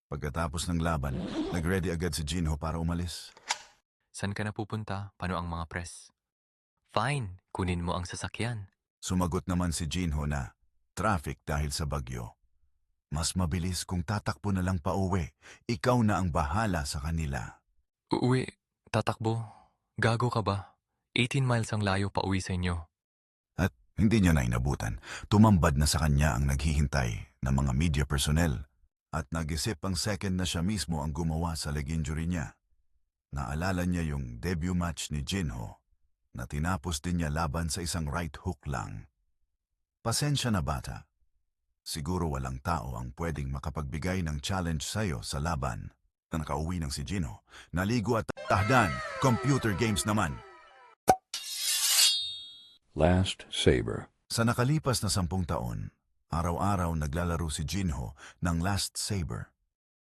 Pagkatapos ng laban, nag-ready agad si Jinho para umalis. San ka na pupunta? Paano ang mga press? Fine, kunin mo ang sasakyan. Sumagot naman si Jinho na, traffic dahil sa bagyo. Mas mabilis kung tatakbo na lang pauwi. Ikaw na ang bahala sa kanila. Uuwi, tatakbo. Gago ka ba? 18 miles ang layo pa uwi sa inyo. At hindi niya na inabutan. Tumambad na sa kanya ang naghihintay ng mga media personnel. At nag-isip ang second na siya mismo ang gumawa sa leg injury niya. Naalala niya yung debut match ni Jinho na tinapos din niya laban sa isang right hook lang. Pasensya na bata. Siguro walang tao ang pwedeng makapagbigay ng challenge sa'yo sa laban. Na nakauwi ng si Jinho, naligo at tahdan, computer games naman. Last Saber. Sa nakalipas na 10 taon, araw-araw naglalaro si Jinho ng Last Saber.